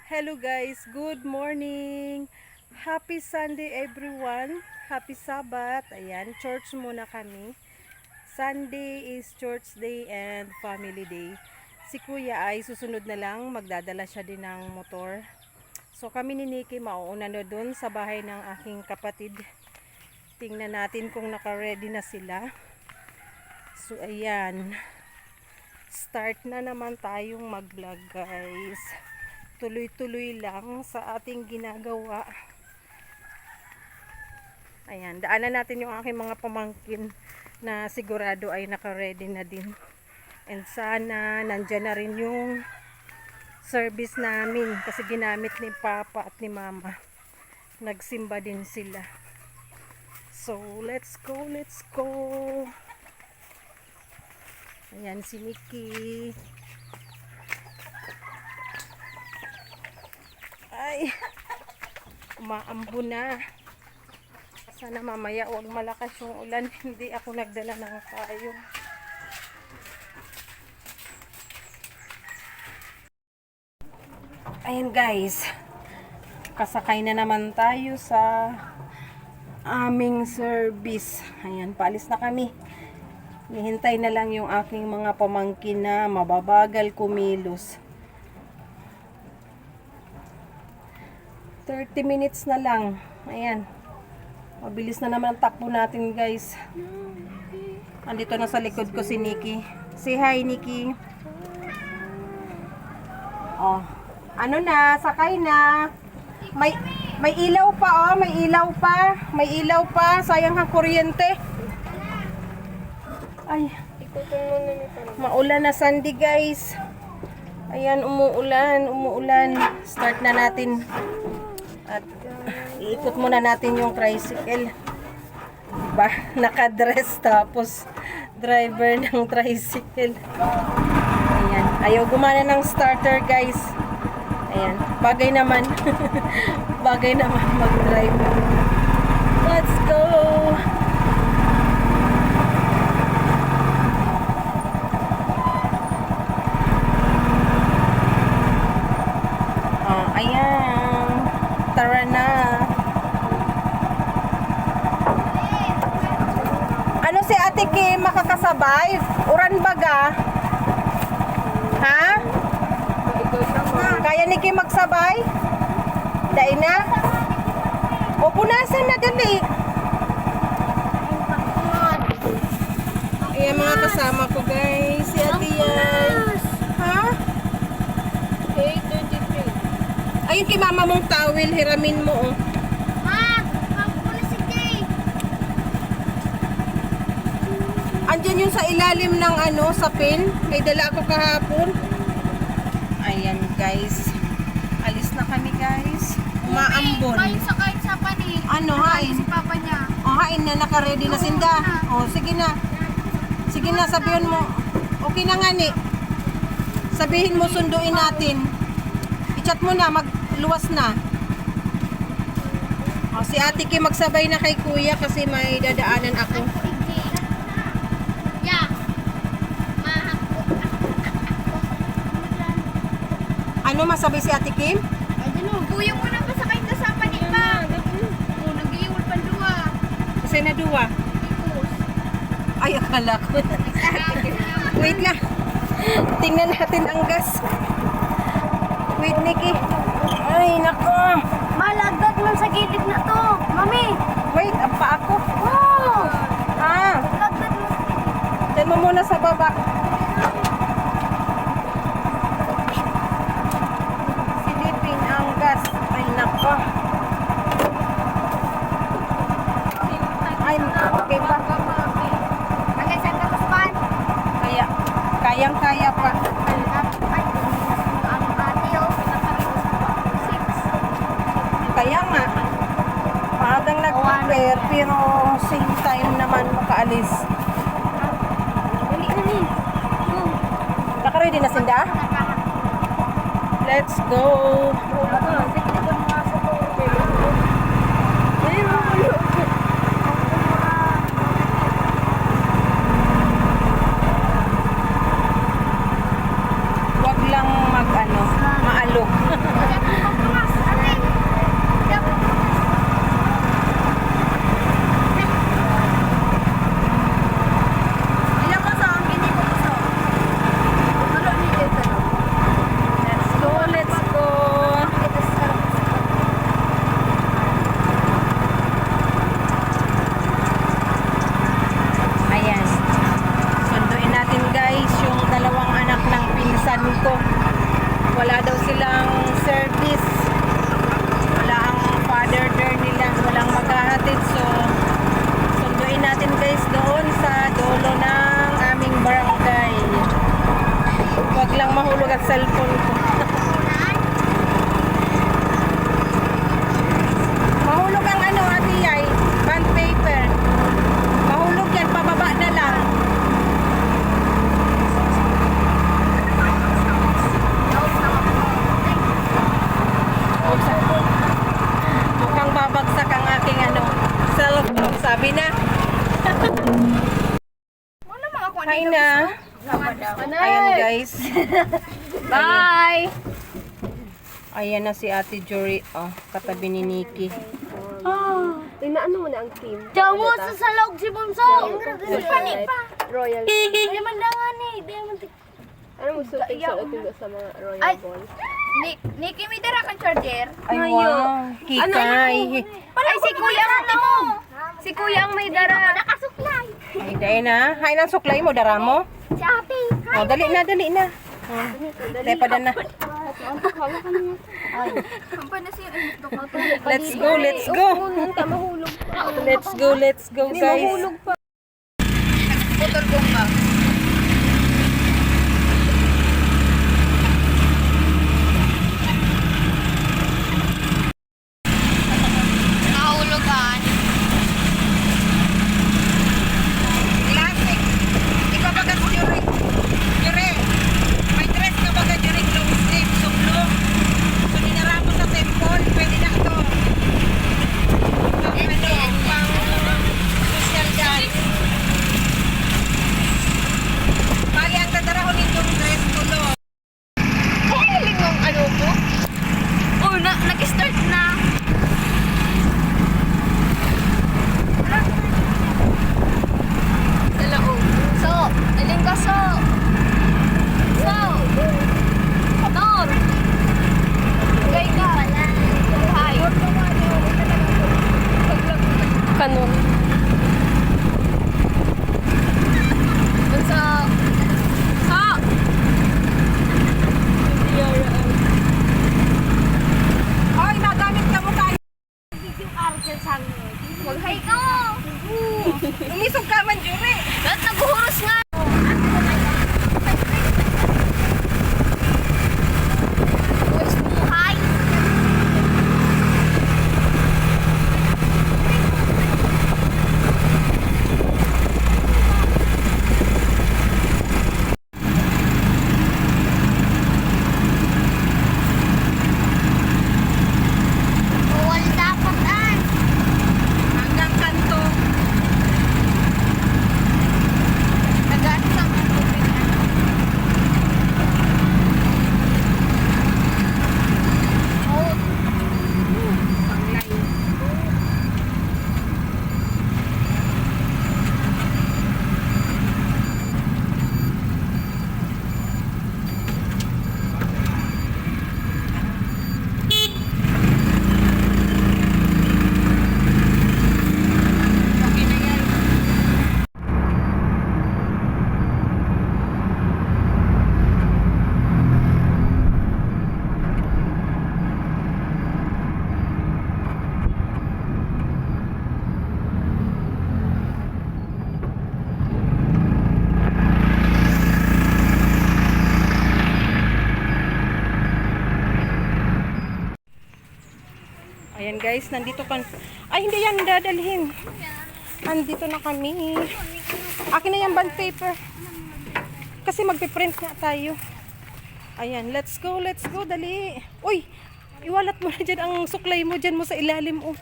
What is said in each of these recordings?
Hello guys, good morning. Happy Sunday everyone. Happy Sabbath. Ayan, church muna kami. Sunday is church day and family day. Si Kuya ay susunod na lang, magdadala siya din ng motor. So kami ni Nikki mauuna na doon sa bahay ng aking kapatid. Tingnan natin kung naka-ready na sila. So ayan. Start na naman tayong mag-vlog guys. Tuloy-tuloy lang sa ating ginagawa. Ayan, daanan natin yung aking mga pamangkin na sigurado ay naka-ready na din. And sana nandyan na rin yung service namin kasi ginamit ni Papa at ni Mama. Nagsimba din sila. So, let's go, let's go. Ayan si Nikki. Ay, umaambo na. Sana mamaya wag malakas yung ulan. Hindi ako nagdala ng payong. Ayan guys, kasakay na naman tayo sa aming service. Ayan, paalis na kami. Hihintay na lang yung aking mga pamangkin na mababagal kumilos. 30 minutes na lang. Ayan. Mabilis na naman ang takbo natin, guys. Andito na sa likod ko si Nikki. Say hi, Nikki. Oh. Ano na? Sakay na. May ilaw pa, oh. May ilaw pa. May ilaw pa. Sayang ang kuryente. Ay. Maulan na Sunday, guys. Ayan, umuulan. Start na natin. At iikot muna natin yung tricycle. Diba? Nakadress tapos driver ng tricycle. Ayan. Ayaw gumana ng starter guys. Ayan. Bagay naman. Bagay naman mag-drive. Let's go! Ayan. Tara na. Ano si Ate Kim makakasabay? Uran baga? Ha? Kaya ni Kim magsabay? Dahil na? O punasan na dali. Ayan mga kasama ko guys. Si Ate yan. Ha? 8:23. Ayun kay mama mong towel, hiramin mo oh. Ma, magpula si Jay. Andyan yung sa ilalim ng ano, sa pin. May dala ako kahapon. Ayan guys. Alis na kami guys. Umaambon. Kain sa kahit sa pani. Ano, hain? Si papa niya. O hain na, naka-ready na sinda. O sige na. Sige na, sabihin mo. Okay na nga ni. Sabihin mo, sunduin natin. I-chat mo na, magluwas na. O, si Ate Kim magsabay na kay Kuya kasi may dadaanan ako. Yeah. Ma. Ano masabay si Ate Kim? Ay, dino. Kuya mo na ba sa kahit sa pani pa? O, nag-iwal pa duwa. Kasi na duwa. Ipos. Ay, akala ko. Wait lang. Tingnan natin ang gas. Wait, Nikki. Ay, nako. Malagad man sa gilid na to. Mami. Wait, ang pa ako. Oh. Ah, Lagad mo sa gilid. dyan mo muna sa baba. Silipin ang gas. Ay, nako. Ay, okay pa. Hanggang saan ka paspan? Kaya, kayang-kaya pa. Ang ate oh. Kaya nga, maagang nag-prepare, pero same time naman makaalis. Dali na ni. Naka-ready na sinda? Let's go! Wag lang mag-ano, maalok. wala daw silang service. Wala ang father there nila. Walang maghahatid. So, sunduin natin guys doon sa dulo ng aming barangay. Huwag lang mahulog ang cellphone ko. Mahulog ang ano, Ate Yay, bond paper. Mahulog yan, pababa na lang. Mukhang babagsak ang aking ano, cellphone. Sabi na. Ano mga kuwan Hi na. Ayan guys. Bye! Ayan na si Ate Jory. Oh, katabi ni Nikki. Inaano mo na ang team? Diyan mo sa salog si Bunso! Pani pa! Royal. Di man dangan eh! Di man Ano mo suting sa mga Royal Ay. Ball? Niki, may dara kang charger? Ay, wow. Kikay. Ay, si Kuya ang mo! Si Kuya ang may dara. Nakasuklay! Ay, dahil na. Hay ng suklay mo, dara mo. Si Ate! Oh, dali na, dali na. Oh, lepada na. Ang panasiyan ang gusto ko. Let's go, let's go. Let's go, guys. Putol kong ba? Nahulugan. Classic. Ikaw baga Jure. Jure. May dress ka baga Jure long sleeve, suklong. So ninara mo sa temple, pwede na ito. Pang social dance. Bali ang tadarahon nitong dress tulo. Ay, galing mong ano po? Oh, nag-start na. Dala ko. So, aling ka so. So. Nor. Gay ka. Hi. Kanon. Dun sa... Sa. Hoy, nagamit ka mo kayo. Mag-hi ka. Umisog ka man, Jure. Lahat naghuhuros nga. Gusto mo, hi? Bawal dapat Hanggang kanto. Nagaan sa mga tubig na. Oh, okay na yan. Ayan guys, nandito kan. Ay, hindi yan dadalhin. Nandito na kami. Akin na yung bond paper. Kasi magpiprint nga tayo. Ayan, let's go, dali. Uy, iwalat mo na dyan ang suklay mo dyan mo sa ilalim. Oh.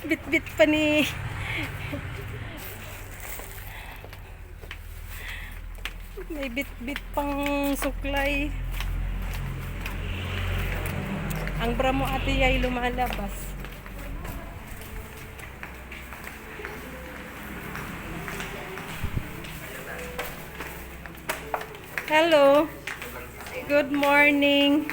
Bit-bit pa ni... May bit-bit pang suklay. Ang bra mo ate ay lumalabas. Hello. Good morning.